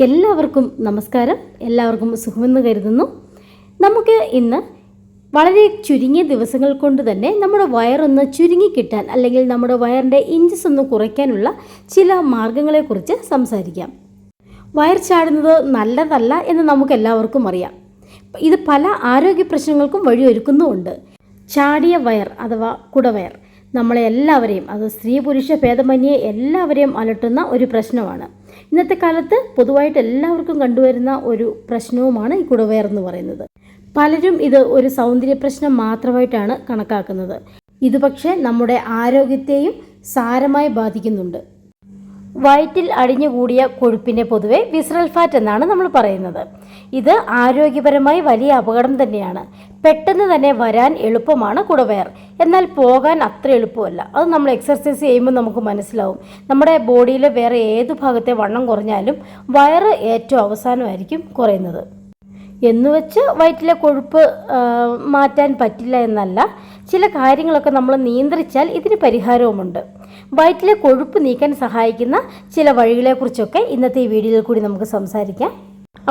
എല്ലാവർക്കും നമസ്കാരം. എല്ലാവർക്കും സുഖമെന്ന് കരുതുന്നു. നമുക്ക് ഇന്ന് വളരെ ചുരുങ്ങിയ ദിവസങ്ങൾ കൊണ്ട് തന്നെ നമ്മുടെ വയറൊന്ന് ചുരുങ്ങിക്കിട്ടാൻ അല്ലെങ്കിൽ നമ്മുടെ വയറിൻ്റെ ഇഞ്ചസ് ഒന്ന് കുറയ്ക്കാനുള്ള ചില മാർഗങ്ങളെക്കുറിച്ച് സംസാരിക്കാം. വയർ ചാടുന്നത് നല്ലതല്ല എന്ന് നമുക്ക് എല്ലാവർക്കും അറിയാം. ഇത് പല ആരോഗ്യ പ്രശ്നങ്ങൾക്കും വഴിയൊരുക്കുന്നുമുണ്ട്. ചാടിയ വയർ അഥവാ കുടവയർ നമ്മളെ എല്ലാവരെയും, അത് സ്ത്രീ പുരുഷ ഭേദമന്യേ എല്ലാവരെയും അലട്ടുന്ന ഒരു പ്രശ്നമാണ്. ഇന്നത്തെ കാലത്ത് പൊതുവായിട്ട് എല്ലാവർക്കും കണ്ടുവരുന്ന ഒരു പ്രശ്നവുമാണ് ഈ കുടവയർ എന്ന് പറയുന്നത്. പലരും ഇത് ഒരു സൗന്ദര്യ പ്രശ്നം മാത്രമായിട്ടാണ് കണക്കാക്കുന്നത്. ഇത് പക്ഷേ നമ്മുടെ ആരോഗ്യത്തെയും സാരമായി ബാധിക്കുന്നുണ്ട്. വയറ്റിൽ അടിഞ്ഞുകൂടിയ കൊഴുപ്പിനെ പൊതുവെ വിസറൽ ഫാറ്റ് എന്നാണ് നമ്മൾ പറയുന്നത്. ഇത് ആരോഗ്യപരമായി വലിയ അപകടം തന്നെയാണ്. പെട്ടെന്ന് തന്നെ വരാൻ എളുപ്പമാണ് കുടവയർ, എന്നാൽ പോകാൻ അത്ര എളുപ്പമല്ല. അത് നമ്മൾ എക്സർസൈസ് ചെയ്യുമ്പോൾ നമുക്ക് മനസ്സിലാവും. നമ്മുടെ ബോഡിയിലെ വേറെ ഏതു ഭാഗത്തെ വണ്ണം കുറഞ്ഞാലും വയറ് ഏറ്റവും അവസാനമായിരിക്കും കുറയുന്നത്. എന്നുവെച്ച് വയറ്റിലെ കൊഴുപ്പ് മാറ്റാൻ പറ്റില്ല എന്നല്ല. ചില കാര്യങ്ങളൊക്കെ നമ്മൾ നിയന്ത്രിച്ചാൽ ഇതിന് പരിഹാരവുമുണ്ട്. വയറ്റിലെ കൊഴുപ്പ് നീക്കാൻ സഹായിക്കുന്ന ചില വഴികളെക്കുറിച്ചൊക്കെ ഇന്നത്തെ ഈ വീഡിയോയിൽ കൂടി നമുക്ക് സംസാരിക്കാം.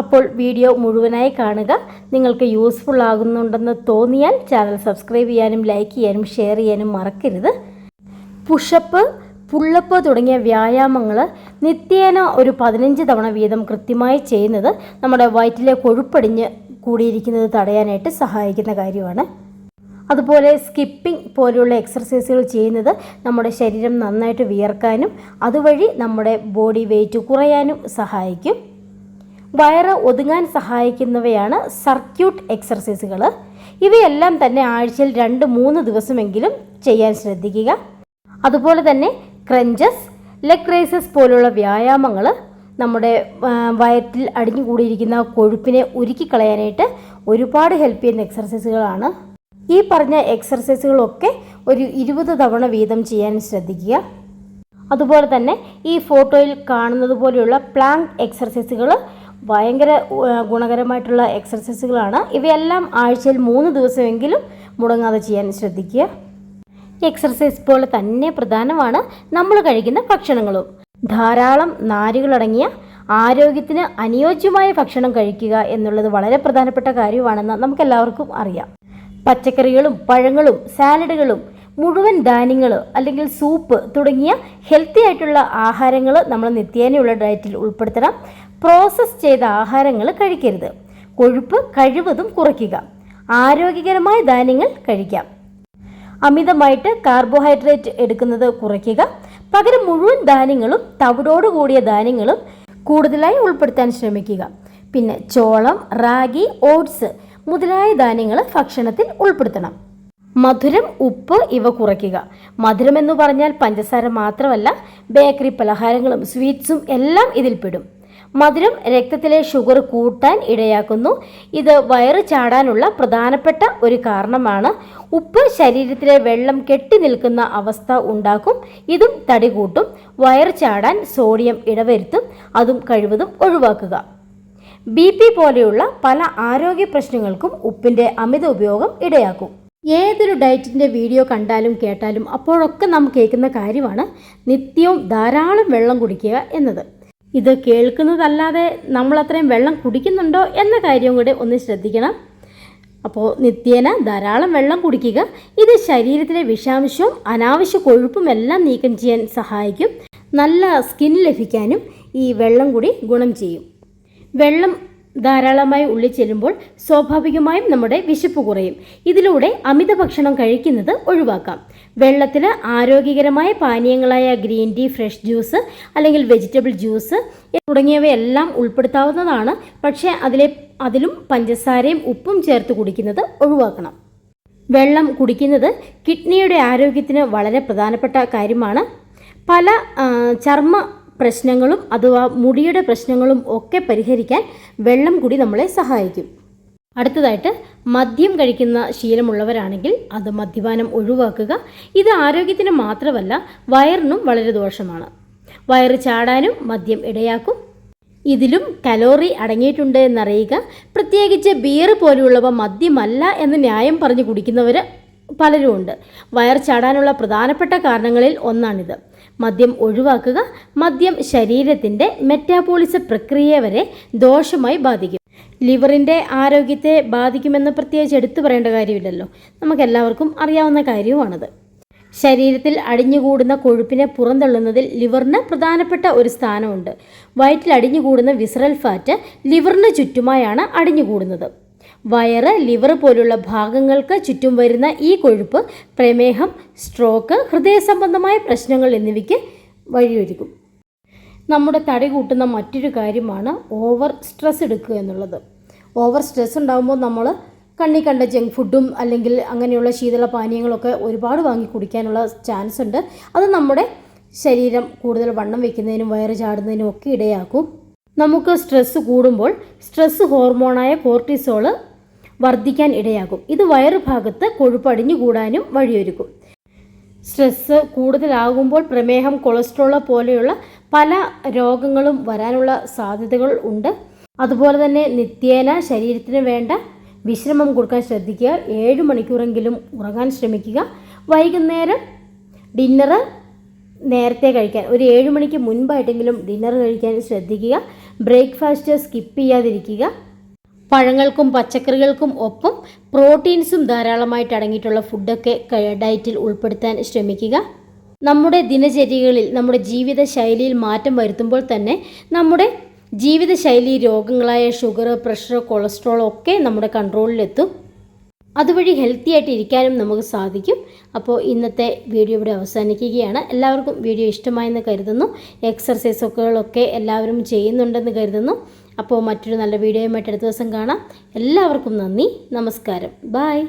അപ്പോൾ വീഡിയോ മുഴുവനായി കാണുക. നിങ്ങൾക്ക് യൂസ്ഫുൾ ആകുന്നുണ്ടെന്ന് തോന്നിയാൽ ചാനൽ സബ്സ്ക്രൈബ് ചെയ്യാനും ലൈക്ക് ചെയ്യാനും ഷെയർ ചെയ്യാനും മറക്കരുത്. പുഷപ്പ്, പുള്ളപ്പ് തുടങ്ങിയ വ്യായാമങ്ങൾ നിത്യേന ഒരു 15 തവണ വീതം കൃത്യമായി ചെയ്യുന്നത് നമ്മുടെ വയറ്റിലെ കൊഴുപ്പടിഞ്ഞ് കൂടിയിരിക്കുന്നത് തടയാനായിട്ട് സഹായിക്കുന്ന കാര്യമാണ്. അതുപോലെ സ്കിപ്പിംഗ് പോലെയുള്ള എക്സർസൈസുകൾ ചെയ്യുന്നത് നമ്മുടെ ശരീരം നന്നായിട്ട് വിയർക്കാനും അതുവഴി നമ്മുടെ ബോഡി വെയിറ്റ് കുറയാനും സഹായിക്കും. വയറ് ഒതുങ്ങാൻ സഹായിക്കുന്നവയാണ് സർക്യൂട്ട് എക്സർസൈസുകൾ. ഇവയെല്ലാം തന്നെ ആഴ്ചയിൽ 2-3 ദിവസമെങ്കിലും ചെയ്യാൻ ശ്രദ്ധിക്കുക. അതുപോലെ തന്നെ ക്രഞ്ചസ്, ലെഗ് റൈസസ് പോലുള്ള വ്യായാമങ്ങൾ നമ്മുടെ വയറ്റിൽ അടിഞ്ഞുകൂടിയിരിക്കുന്ന കൊഴുപ്പിനെ ഉരുക്കിക്കളയാനായിട്ട് ഒരുപാട് ഹെൽപ്പ് ചെയ്യുന്ന എക്സർസൈസുകളാണ്. ഈ പറഞ്ഞ എക്സർസൈസുകളൊക്കെ ഒരു 20 തവണ വീതം ചെയ്യാൻ ശ്രദ്ധിക്കുക. അതുപോലെ തന്നെ ഈ ഫോട്ടോയിൽ കാണുന്നത് പോലെയുള്ള പ്ലാങ്ക് എക്സർസൈസുകൾ ഭയങ്കര ഗുണകരമായിട്ടുള്ള എക്സർസൈസുകളാണ്. ഇവയെല്ലാം ആഴ്ചയിൽ 3 ദിവസമെങ്കിലും മുടങ്ങാതെ ചെയ്യാൻ ശ്രദ്ധിക്കുക. എക്സർസൈസ് പോലെ തന്നെ പ്രധാനമാണ് നമ്മൾ കഴിക്കുന്ന ഭക്ഷണങ്ങളും. ധാരാളം നാരുകളടങ്ങിയ ആരോഗ്യത്തിന് അനുയോജ്യമായ ഭക്ഷണം കഴിക്കുക എന്നുള്ളത് വളരെ പ്രധാനപ്പെട്ട കാര്യമാണെന്ന് നമുക്കെല്ലാവർക്കും അറിയാം. പച്ചക്കറികളും പഴങ്ങളും സാലഡുകളും മുഴുവൻ ധാന്യങ്ങൾ അല്ലെങ്കിൽ സൂപ്പ് തുടങ്ങിയ ഹെൽത്തി ആയിട്ടുള്ള ആഹാരങ്ങൾ നമ്മൾ നിത്യേനയുള്ള ഡയറ്റിൽ ഉൾപ്പെടുത്തണം. പ്രോസസ്സ് ചെയ്ത ആഹാരങ്ങൾ കഴിക്കരുത്. കൊഴുപ്പ് കഴിവതും കുറയ്ക്കുക. ആരോഗ്യകരമായ ധാന്യങ്ങൾ കഴിക്കാം. അമിതമായിട്ട് കാർബോഹൈഡ്രേറ്റ് എടുക്കുന്നത് കുറയ്ക്കുക. പകരം മുഴുവൻ ധാന്യങ്ങളും തവിടോട് കൂടിയ ധാന്യങ്ങളും കൂടുതലായി ഉൾപ്പെടുത്താൻ ശ്രമിക്കുക. പിന്നെ ചോളം, റാഗി, ഓട്സ് മുതലായ ധാന്യങ്ങൾ ഭക്ഷണത്തിൽ ഉൾപ്പെടുത്തണം. മധുരം, ഉപ്പ് ഇവ കുറയ്ക്കുക. മധുരം എന്ന് പറഞ്ഞാൽ പഞ്ചസാര മാത്രമല്ല, ബേക്കറി പലഹാരങ്ങളും സ്വീറ്റ്സും എല്ലാം ഇതിൽപ്പെടും. മധുരം രക്തത്തിലെ ഷുഗർ കൂട്ടാൻ ഇടയാക്കുന്നു. ഇത് വയറ് ചാടാനുള്ള പ്രധാനപ്പെട്ട ഒരു കാരണമാണ്. ഉപ്പ് ശരീരത്തിലെ വെള്ളം കെട്ടി നിൽക്കുന്ന അവസ്ഥ ഉണ്ടാക്കും. ഇതും തടി കൂട്ടും. വയറ് ചാടാൻ സോഡിയം ഇടവരുത്തും. അതും കഴിവതും ഒഴിവാക്കുക. BP പോലെയുള്ള പല ആരോഗ്യ പ്രശ്നങ്ങൾക്കും ഉപ്പിൻ്റെ അമിത ഉപയോഗം ഇടയാക്കും. ഏതൊരു ഡയറ്റിൻ്റെ വീഡിയോ കണ്ടാലും കേട്ടാലും അപ്പോഴൊക്കെ നാം കേൾക്കുന്ന കാര്യമാണ് നിത്യവും ധാരാളം വെള്ളം കുടിക്കുക എന്നത്. ഇത് കേൾക്കുന്നതല്ലാതെ നമ്മൾ അത്രയും വെള്ളം കുടിക്കുന്നുണ്ടോ എന്ന കാര്യം കൂടെ ഒന്ന് ശ്രദ്ധിക്കണം. അപ്പോൾ നിത്യേന ധാരാളം വെള്ളം കുടിക്കുക. ഇത് ശരീരത്തിലെ വിഷാംശവും അനാവശ്യ കൊഴുപ്പും എല്ലാം നീക്കം ചെയ്യാൻ സഹായിക്കും. നല്ല സ്കിൻ ലഭിക്കാനും ഈ വെള്ളം കൂടി ഗുണം ചെയ്യും. വെള്ളം ധാരാളമായി ഉള്ളിൽ ചെല്ലുമ്പോൾ സ്വാഭാവികമായും നമ്മുടെ വിശപ്പ് കുറയും. ഇതിലൂടെ അമിത ഭക്ഷണം കഴിക്കുന്നത് ഒഴിവാക്കാം. വെള്ളത്തിൽ ആരോഗ്യകരമായ പാനീയങ്ങളായ ഗ്രീൻ ടീ, ഫ്രഷ് ജ്യൂസ് അല്ലെങ്കിൽ വെജിറ്റബിൾ ജ്യൂസ് തുടങ്ങിയവയെല്ലാം ഉൾപ്പെടുത്താവുന്നതാണ്. പക്ഷേ അതിലും പഞ്ചസാരയും ഉപ്പും ചേർത്ത് കുടിക്കുന്നത് ഒഴിവാക്കണം. വെള്ളം കുടിക്കുന്നത് കിഡ്നിയുടെ ആരോഗ്യത്തിന് വളരെ പ്രധാനപ്പെട്ട കാര്യമാണ്. പല ചർമ്മ പ്രശ്നങ്ങളും അഥവാ മുടിയുടെ പ്രശ്നങ്ങളും ഒക്കെ പരിഹരിക്കാൻ വെള്ളം കൂടി നമ്മളെ സഹായിക്കും. അടുത്തതായിട്ട് മദ്യം കഴിക്കുന്ന ശീലമുള്ളവരാണെങ്കിൽ അത് മദ്യപാനം ഒഴിവാക്കുക. ഇത് ആരോഗ്യത്തിന് മാത്രമല്ല വയറിനും വളരെ ദോഷമാണ്. വയറ് ചാടാനും മദ്യം ഇടയാക്കും. ഇതിലും കലോറി അടങ്ങിയിട്ടുണ്ട് എന്നറിയുക. പ്രത്യേകിച്ച് ബിയർ പോലെയുള്ളവ മദ്യമല്ല എന്ന് ന്യായം പറഞ്ഞു കുടിക്കുന്നവർ പലരും ഉണ്ട്. വയർ ചാടാനുള്ള പ്രധാനപ്പെട്ട കാരണങ്ങളിൽ ഒന്നാണിത്. മദ്യം ഒഴിവാക്കുക. മദ്യം ശരീരത്തിൻ്റെ മെറ്റാബോളിസ പ്രക്രിയയെ വരെ ദോഷമായി ബാധിക്കും. ലിവറിൻ്റെ ആരോഗ്യത്തെ ബാധിക്കുമെന്ന് പ്രത്യേകിച്ച് എടുത്തു പറയേണ്ട കാര്യമില്ലല്ലോ, നമുക്കെല്ലാവർക്കും അറിയാവുന്ന കാര്യവുമാണത്. ശരീരത്തിൽ അടിഞ്ഞുകൂടുന്ന കൊഴുപ്പിനെ പുറന്തള്ളുന്നതിൽ ലിവറിന് പ്രധാനപ്പെട്ട ഒരു സ്ഥാനമുണ്ട്. വയറ്റിൽ അടിഞ്ഞുകൂടുന്ന വിസറൽ ഫാറ്റ് ലിവറിന് ചുറ്റുമായാണ് അടിഞ്ഞുകൂടുന്നത്. വയറ്, ലിവർ പോലുള്ള ഭാഗങ്ങൾക്ക് ചുറ്റും വരുന്ന ഈ കൊഴുപ്പ് പ്രമേഹം, സ്ട്രോക്ക്, ഹൃദയ സംബന്ധമായ പ്രശ്നങ്ങൾ എന്നിവയ്ക്ക് വഴിയൊരുക്കും. നമ്മുടെ തടി കൂട്ടുന്ന മറ്റൊരു കാര്യമാണ് ഓവർ സ്ട്രെസ് എടുക്കുക എന്നുള്ളത്. ഓവർ സ്ട്രെസ് ഉണ്ടാകുമ്പോൾ നമ്മൾ കണ്ണി കണ്ട ജങ്ക് ഫുഡും അല്ലെങ്കിൽ അങ്ങനെയുള്ള ശീതള പാനീയങ്ങളൊക്കെ ഒരുപാട് വാങ്ങി കുടിക്കാനുള്ള ചാൻസ് ഉണ്ട്. അത് നമ്മുടെ ശരീരം കൂടുതൽ വണ്ണം വയ്ക്കുന്നതിനും വയറ് ചാടുന്നതിനും ഒക്കെ ഇടയാക്കും. നമുക്ക് സ്ട്രെസ്സ് കൂടുമ്പോൾ സ്ട്രെസ് ഹോർമോണായ കോർട്ടിസോള് വർദ്ധിക്കാൻ ഇടയാകും. ഇത് വയറ് ഭാഗത്ത് കൊഴുപ്പ് അടിഞ്ഞുകൂടാനും വഴിയൊരുക്കും. സ്ട്രെസ്സ് കൂടുതലാകുമ്പോൾ പ്രമേഹം, കൊളസ്ട്രോൾ പോലെയുള്ള പല രോഗങ്ങളും വരാനുള്ള സാധ്യതകൾ ഉണ്ട്. അതുപോലെ തന്നെ നിത്യേന ശരീരത്തിന് വേണ്ട വിശ്രമം കൊടുക്കാൻ ശ്രദ്ധിക്കുക. 7 മണിക്കൂറെങ്കിലും ഉറങ്ങാൻ ശ്രമിക്കുക. വൈകുന്നേരം ഡിന്നറ് നേരത്തെ കഴിക്കാൻ, ഒരു 7 മണിക്ക് മുൻപായിട്ടെങ്കിലും ഡിന്നർ കഴിക്കാൻ ശ്രദ്ധിക്കുക. ബ്രേക്ക്ഫാസ്റ്റ് സ്കിപ്പ് ചെയ്യാതിരിക്കുക. പഴങ്ങൾക്കും പച്ചക്കറികൾക്കും ഒപ്പം പ്രോട്ടീൻസും ധാരാളമായിട്ട് അടങ്ങിയിട്ടുള്ള ഫുഡൊക്കെ ഡയറ്റിൽ ഉൾപ്പെടുത്താൻ ശ്രമിക്കുക. നമ്മുടെ ദിനചര്യകളിൽ, നമ്മുടെ ജീവിതശൈലിയിൽ മാറ്റം വരുത്തുമ്പോൾ തന്നെ നമ്മുടെ ജീവിതശൈലി രോഗങ്ങളായ ഷുഗർ, പ്രഷർ, കൊളസ്ട്രോൾ ഒക്കെ നമ്മുടെ കൺട്രോളിലെത്തും. അതുവഴി ഹെൽത്തി ആയിട്ട് ഇരിക്കാനും നമുക്ക് സാധിക്കും. അപ്പോൾ ഇന്നത്തെ വീഡിയോ ഇവിടെ അവസാനിക്കുകയാണ്. എല്ലാവർക്കും വീഡിയോ ഇഷ്ടമായെന്ന് കരുതുന്നു. എക്സർസൈസൊക്കെ എല്ലാവരും ചെയ്യുന്നുണ്ടെന്ന് കരുതുന്നു. അപ്പോൾ മറ്റൊരു നല്ല വീഡിയോയുമായിട്ട് അടുത്ത ദിവസം കാണാം. എല്ലാവർക്കും നന്ദി, നമസ്കാരം, ബൈ.